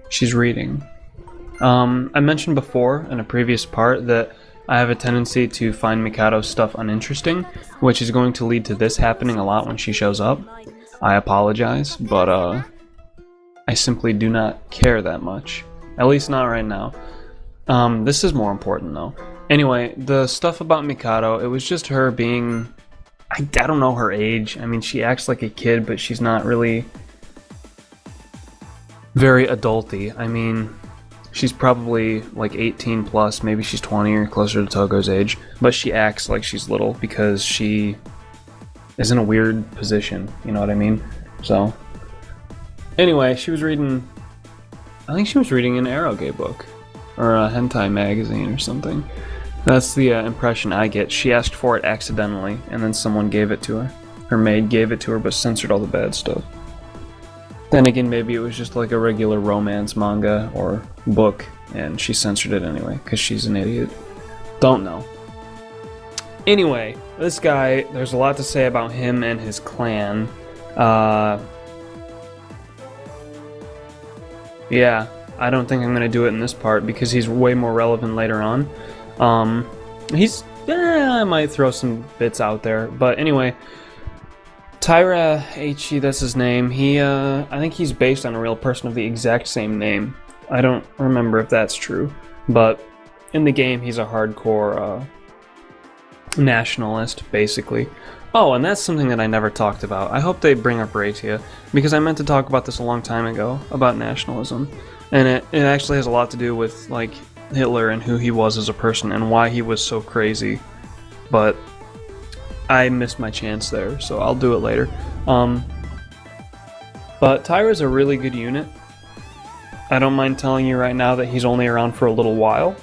She's reading. I mentioned before in a previous part that I have a tendency to find Mikado's stuff uninteresting, which is going to lead to this happening a lot when she shows up. I apologize, but I simply do not care that much. At least not right now. This is more important though. Anyway, the stuff about Mikado, it was just her being... I don't know her age. I mean, she acts like a kid, but she's not really very adulty. I mean, she's probably like 18 plus, maybe she's 20 or closer to Togo's age, but she acts like she's little because she is in a weird position, you know what I mean? So, anyway, she was reading, I think she was reading an eroge book, or a hentai magazine or something. That's the impression I get. She asked for it accidentally, and then someone gave it to her. Her maid gave it to her, but censored all the bad stuff. Then again, maybe it was just like a regular romance manga or book, and she censored it anyway, because she's an idiot. Don't know. Anyway, this guy, there's a lot to say about him and his clan. Yeah, I don't think I'm going to do it in this part, because he's way more relevant later on. I might throw some bits out there, but anyway, Taira H, that's his name. I think he's based on a real person of the exact same name. I don't remember if that's true, but in the game he's a hardcore nationalist, basically. Oh, and that's something that I never talked about. I hope they bring up Ratia, because I meant to talk about this a long time ago, about nationalism, and it actually has a lot to do with, like, Hitler and who he was as a person and why he was so crazy, but I missed my chance there, so I'll do it later. But Taira's a really good unit. I don't mind telling you right now that he's only around for a little while.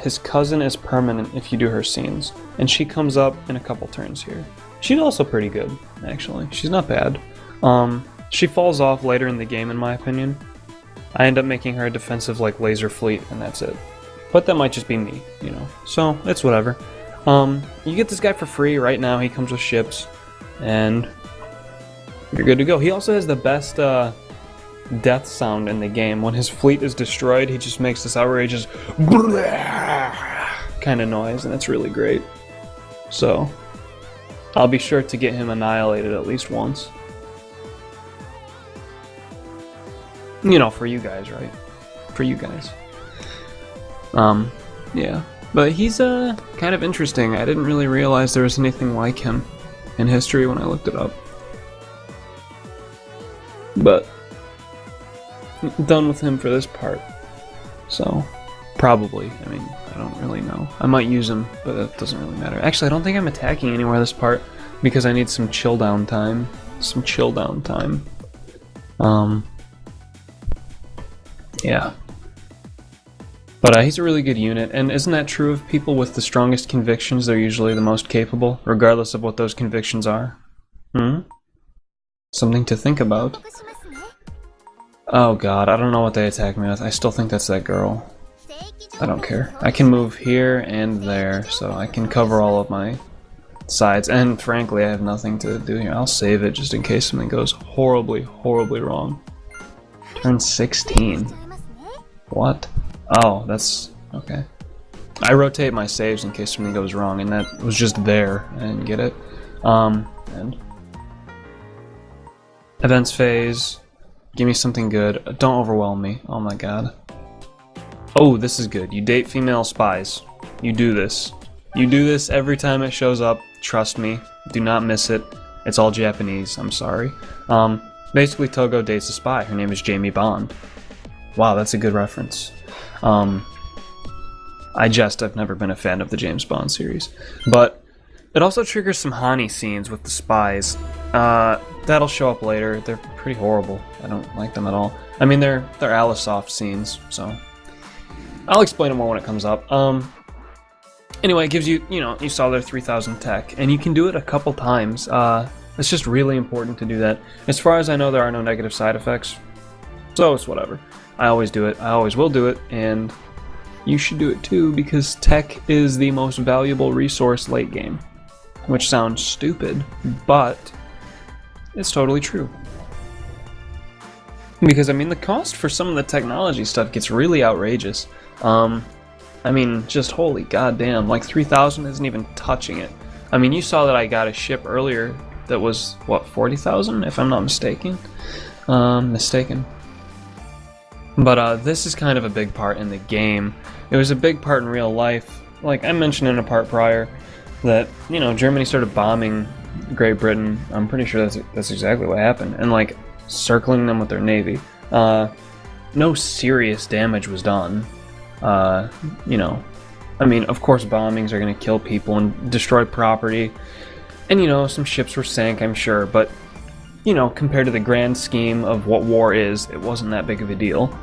His cousin is permanent if you do her scenes, and she comes up in a couple turns here. She's also pretty good, actually. She's not bad. She falls off later in the game, in my opinion. I end up making her a defensive like laser fleet, and that's it. But that might just be me, you know. So, it's whatever. You get this guy for free right now. He comes with ships, and you're good to go. He also has the best death sound in the game. When his fleet is destroyed, he just makes this outrageous kind of noise, and it's really great. So, I'll be sure to get him annihilated at least once. You know, for you guys, right? For you guys. Yeah. But he's, kind of interesting. I didn't really realize there was anything like him in history when I looked it up. But, done with him for this part. So, probably. I mean, I don't really know. I might use him, but that doesn't really matter. Actually, I don't think I'm attacking anywhere this part, because I need some chill down time. Some chill down time. Yeah. But he's a really good unit, and isn't that true of people with the strongest convictions? They're usually the most capable, regardless of what those convictions are. Something to think about. Oh god, I don't know what they attack me with. I still think that's that girl. I don't care. I can move here and there, so I can cover all of my sides, and frankly I have nothing to do here. I'll save it just in case something goes horribly, horribly wrong. Turn 16. What? Oh, that's... okay. I rotate my saves in case something goes wrong, and that was just there. I didn't get it. And... events phase. Give me something good. Don't overwhelm me. Oh my god. Oh, this is good. You date female spies. You do this. You do this every time it shows up. Trust me. Do not miss it. It's all Japanese. I'm sorry. Basically, Togo dates a spy. Her name is Jamie Bond. Wow, that's a good reference. I've never been a fan of the James Bond series. But it also triggers some Hani scenes with the spies. That'll show up later. They're pretty horrible. I don't like them at all. I mean, they're Alisoft scenes, so... I'll explain them more when it comes up. Anyway, it gives you, you saw their 3000 tech, and you can do it a couple times. It's just really important to do that. As far as I know, there are no negative side effects. So it's whatever. I always do it. I always will do it, and you should do it too, because tech is the most valuable resource late game. Which sounds stupid, but it's totally true. Because, I mean, the cost for some of the technology stuff gets really outrageous. I mean, just holy goddamn, like 3,000 isn't even touching it. I mean, you saw that I got a ship earlier that was, what, 40,000, if I'm not mistaken? But this is kind of a big part in the game. It was a big part in real life. Like I mentioned in a part prior, that, you know, Germany started bombing Great Britain. I'm pretty sure that's exactly what happened. And, like, circling them with their navy. No serious damage was done. You know, I mean, of course bombings are going to kill people and destroy property. And, you know, some ships were sank, I'm sure. But, you know, compared to the grand scheme of what war is, it wasn't that big of a deal.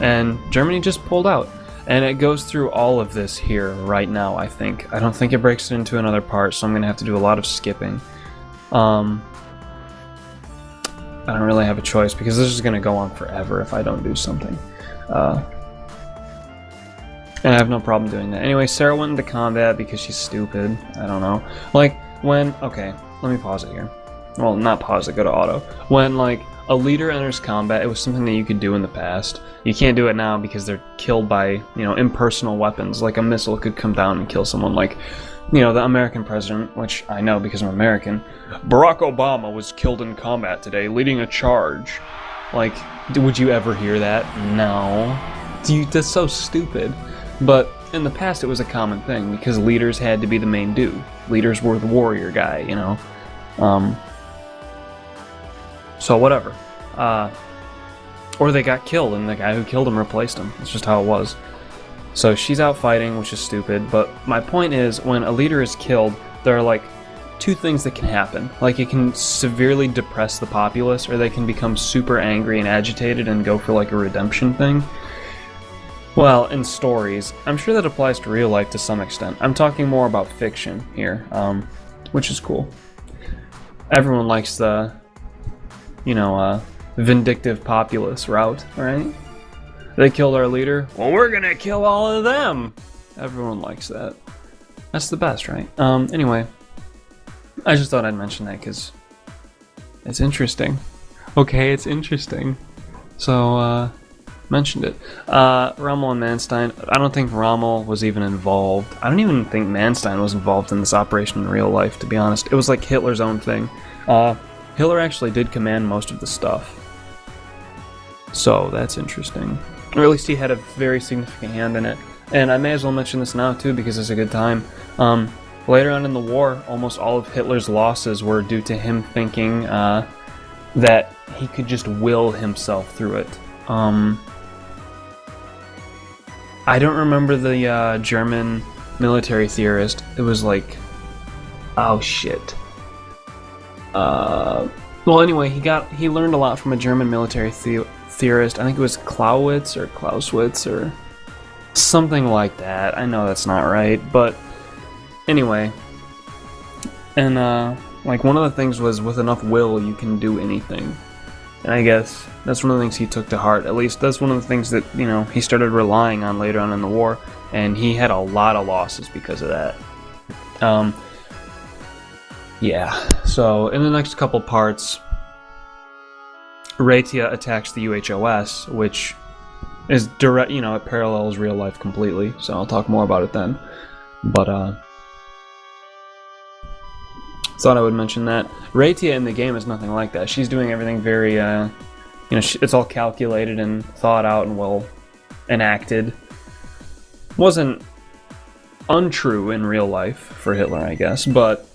And Germany just pulled out. And it goes through all of this here right now, I think. I don't think it breaks it into another part, so I'm going to have to do a lot of skipping. I don't really have a choice, because this is going to go on forever if I don't do something. And I have no problem doing that. Anyway, Sarah went into combat because she's stupid. I don't know. Like, when... Okay, let me pause it here. Well, not pause it, go to auto. When, like, a leader enters combat, it was something that you could do in the past. You can't do it now because they're killed by, you know, impersonal weapons. Like a missile could come down and kill someone. Like, you know, the American president, which I know because I'm American, Barack Obama was killed in combat today, leading a charge. Like, would you ever hear that? No. That's so stupid. But in the past, it was a common thing because leaders had to be the main dude. Leaders were the warrior guy, you know. So whatever. Or they got killed and the guy who killed him replaced him. That's just how it was. So she's out fighting, which is stupid. But my point is, when a leader is killed, there are like two things that can happen. Like, it can severely depress the populace, or they can become super angry and agitated and go for like a redemption thing. Well, in stories, I'm sure that applies to real life to some extent. I'm talking more about fiction here, which is cool. Everyone likes the, you know, vindictive populace route, right? They killed our leader. Well, we're gonna kill all of them. Everyone likes that. That's the best, right? Anyway, I just thought I'd mention that because it's interesting. Okay, it's interesting. So, mentioned it. Rommel and Manstein. I don't think Rommel was even involved. I don't even think Manstein was involved in this operation in real life, to be honest. It was like Hitler's own thing. Hitler actually did command most of the stuff. So, that's interesting. Or at least he had a very significant hand in it. And I may as well mention this now, too, because it's a good time. Later on in the war, almost all of Hitler's losses were due to him thinking that he could just will himself through it. I don't remember the German military theorist. It was like... Oh, shit. Well, anyway, he learned a lot from a German military theorist. I think it was Clausewitz or something like that. I know that's not right, but anyway. And like, one of the things was, with enough will you can do anything. And I guess that's one of the things he took to heart. At least that's one of the things that, you know, he started relying on later on in the war, and he had a lot of losses because of that. Yeah, so in the next couple parts, Raytia attacks the UHOS, which is direct, you know, it parallels real life completely, so I'll talk more about it then. But, thought I would mention that. Raytia in the game is nothing like that. She's doing everything very, you know, it's all calculated and thought out and well enacted. Wasn't untrue in real life for Hitler, I guess, but,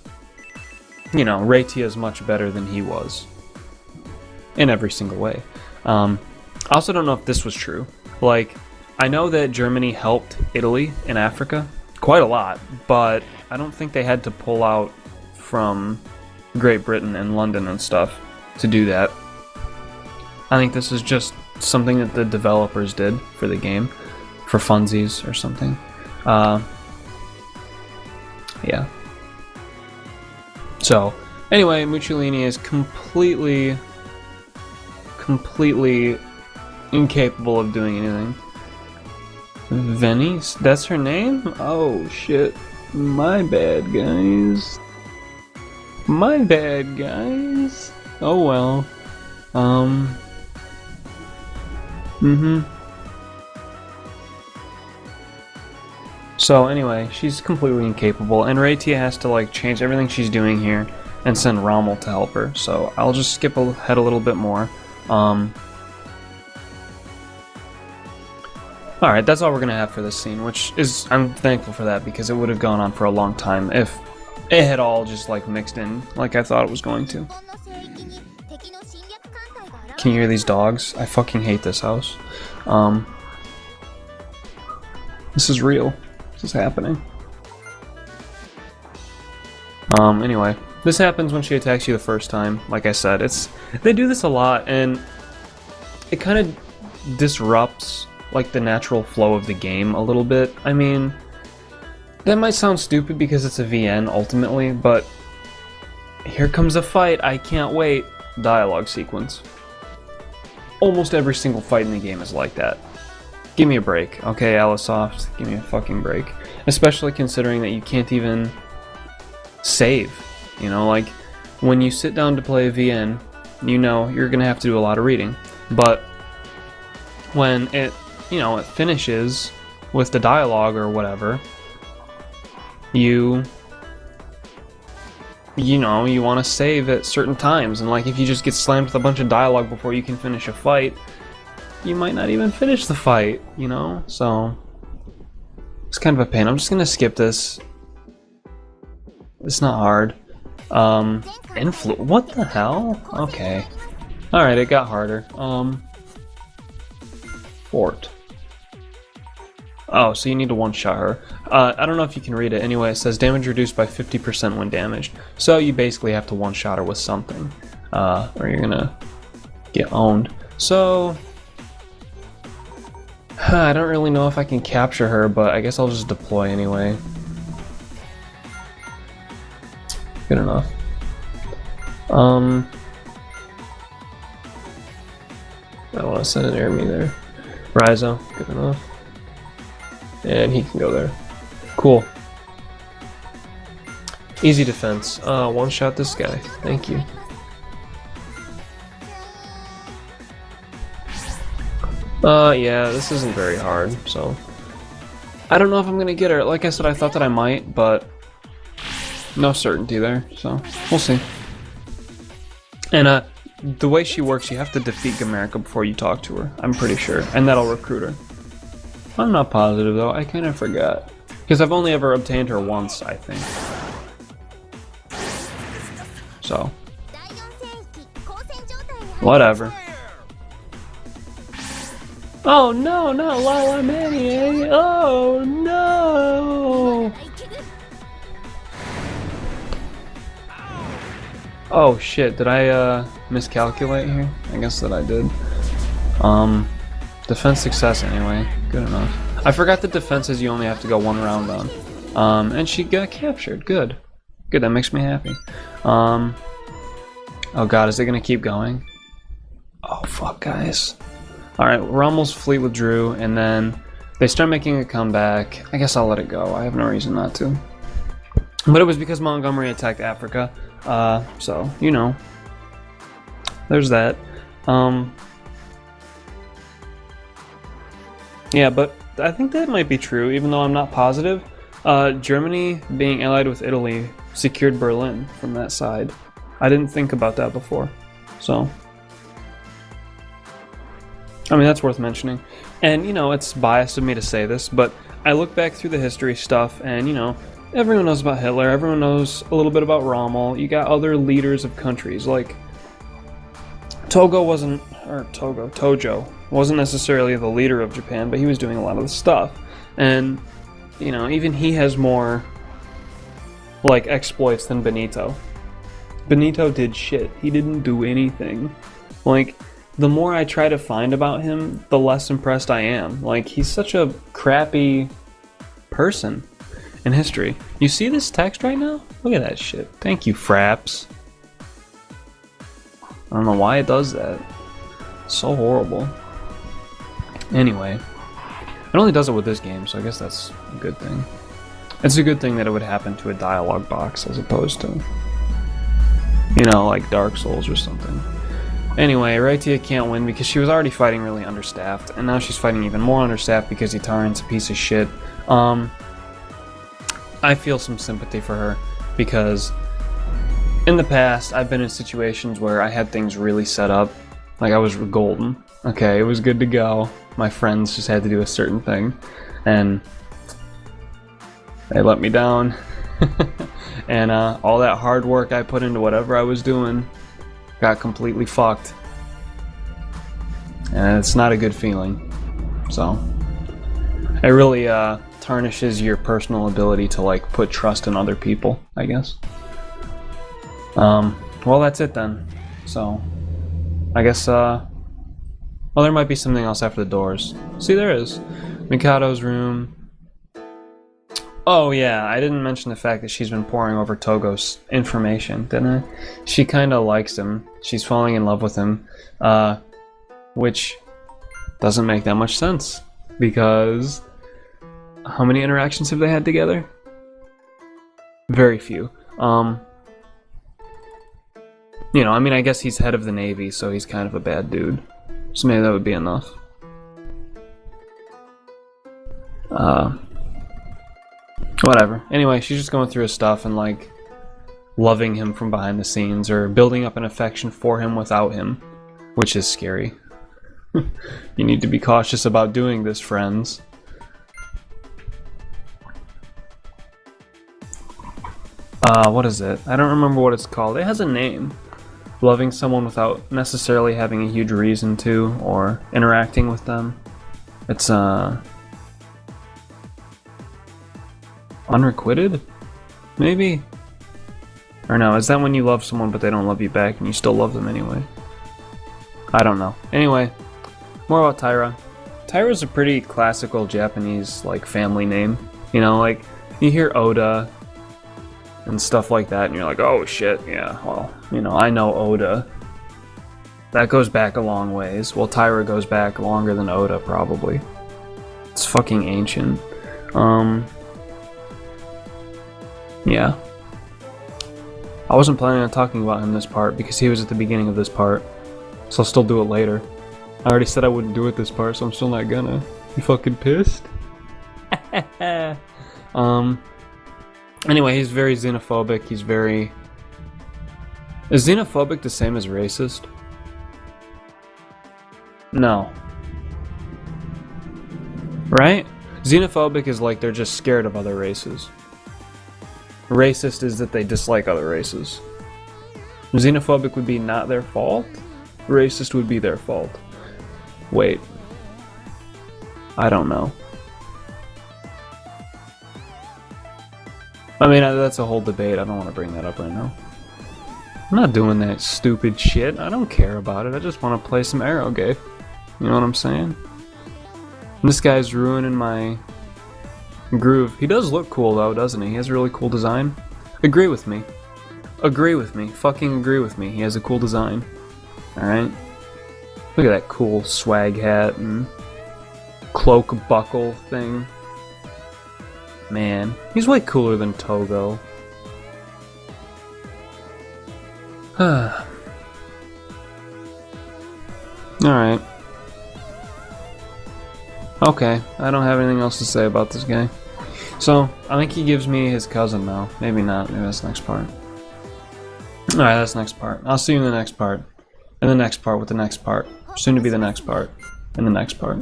you know, Raytia is much better than he was. In every single way. I also don't know if this was true. Like, I know that Germany helped Italy in Africa quite a lot, but I don't think they had to pull out from Great Britain and London and stuff to do that. I think this is just something that the developers did for the game, for funsies or something. Yeah. So, anyway, Mussolini is completely incapable of doing anything. Venice? That's her name? Oh shit. My bad, guys. My bad, guys. Oh well. So anyway, she's completely incapable, and Raitia has to like change everything she's doing here and send Rommel to help her. So I'll just skip ahead a little bit more. Alright, that's all we're gonna have for this scene, which is, I'm thankful for that, because it would have gone on for a long time if it had all just like mixed in like I thought it was going to. Can you hear these dogs? I fucking hate this house. This is real. This is happening. Anyway, this happens when she attacks you the first time. Like I said, they do this a lot, and it kind of disrupts like the natural flow of the game a little bit. I mean, that might sound stupid because it's a VN ultimately, but here comes a fight, I can't wait. Dialogue sequence. Almost every single fight in the game is like that. Give me a break, okay, Alisoft? Give me a fucking break. Especially considering that you can't even save. You know, like, when you sit down to play a VN, you know you're gonna have to do a lot of reading. But when it, you know, it finishes with the dialogue or whatever, you know, you want to save at certain times, and like if you just get slammed with a bunch of dialogue before you can finish a fight, you might not even finish the fight, you know? So it's kind of a pain. I'm just gonna skip this. It's not hard. What the hell? Okay. Alright, it got harder. Fort. Oh, so you need to one-shot her. I don't know if you can read it. Anyway, it says damage reduced by 50% when damaged. So you basically have to one-shot her with something. Or you're gonna get owned. So I don't really know if I can capture her, but I guess I'll just deploy anyway. Good enough. I don't want to send an enemy there. Raizo, good enough. And he can go there. Cool. Easy defense. One shot this guy. Thank you. Yeah, this isn't very hard, so I don't know if I'm gonna get her. Like I said, I thought that I might, but no certainty there, so we'll see. And the way she works, you have to defeat Gamerica before you talk to her, I'm pretty sure, and that'll recruit her. I'm not positive though, I kind of forgot. Because I've only ever obtained her once, I think. So. Whatever. Oh no, not Lala Manny! Oh no! Oh shit, did I miscalculate here? I guess that I did. Defense success anyway, good enough. I forgot that defenses you only have to go one round on. And she got captured, good. Good, that makes me happy. Oh god, is it gonna keep going? Oh fuck, guys. Alright, Rommel's fleet withdrew, and then they start making a comeback. I guess I'll let it go, I have no reason not to. But it was because Montgomery attacked Africa, so, you know. There's that. Yeah, but I think that might be true, even though I'm not positive. Germany, being allied with Italy, secured Berlin from that side. I didn't think about that before, so. I mean, that's worth mentioning. And, you know, it's biased of me to say this, but I look back through the history stuff, and, you know, everyone knows about Hitler, everyone knows a little bit about Rommel. You got other leaders of countries, like Tojo wasn't necessarily the leader of Japan, but he was doing a lot of the stuff. And, you know, even he has more, like, exploits than Benito. Benito did shit. He didn't do anything. Like, the more I try to find about him, the less impressed I am. Like, he's such a crappy person in history. You see this text right now? Look at that shit. Thank you, Fraps. I don't know why it does that. It's so horrible. Anyway, it only does it with this game, so I guess that's a good thing. It's a good thing that it would happen to a dialogue box as opposed to, you know, like Dark Souls or something. Anyway, Raitia can't win because she was already fighting really understaffed, and now she's fighting even more understaffed because Itaran's a piece of shit. I feel some sympathy for her because in the past I've been in situations where I had things really set up, like I was golden. Okay, it was good to go. My friends just had to do a certain thing, and they let me down. And all that hard work I put into whatever I was doing got completely fucked. And it's not a good feeling. So it really tarnishes your personal ability to like put trust in other people, I guess. Well, that's it then. So I guess well, there might be something else after the doors. See, there is. Mikado's room. Oh yeah, I didn't mention the fact that she's been poring over Togo's information, didn't I? She kind of likes him. She's falling in love with him, which doesn't make that much sense because how many interactions have they had together? Very few. You know, I mean, I guess he's head of the Navy, so he's kind of a bad dude. So maybe that would be enough. Whatever. Anyway, she's just going through his stuff and, like, loving him from behind the scenes, or building up an affection for him without him, which is scary. You need to be cautious about doing this, friends. What is it? I don't remember what it's called. It has a name. Loving someone without necessarily having a huge reason to, or interacting with them. It's, unrequited? Maybe? Or no, is that when you love someone but they don't love you back and you still love them anyway? I don't know. Anyway, more about Taira. Taira's a pretty classical Japanese, like, family name. You know, like, you hear Oda and stuff like that and you're like, oh shit, yeah, well, you know, I know Oda. That goes back a long ways. Well, Taira goes back longer than Oda, probably. It's fucking ancient. Yeah. I wasn't planning on talking about him this part because he was at the beginning of this part. So I'll still do it later. I already said I wouldn't do it this part, so I'm still not gonna. You fucking pissed? Anyway, he's very xenophobic. He's very... Is xenophobic the same as racist? No. Right? Xenophobic is like they're just scared of other races. Racist is that they dislike other races. Xenophobic would be not their fault. Racist would be their fault. Wait. I don't know. I mean, that's a whole debate. I don't want to bring that up right now. I'm not doing that stupid shit. I don't care about it. I just want to play some Arrow game. You know what I'm saying? And this guy's ruining my groove. He does look cool though, doesn't he? He has a really cool design. Agree with me. Agree with me. Fucking agree with me. He has a cool design. Alright? Look at that cool swag hat and cloak buckle thing. Man, he's way cooler than Togo. Alright. Okay, I don't have anything else to say about this guy. So, I think he gives me his cousin now. Maybe not, maybe that's next part. Alright, that's next part. I'll see you in the next part. And the next part with the next part. Soon to be the next part. And the next part.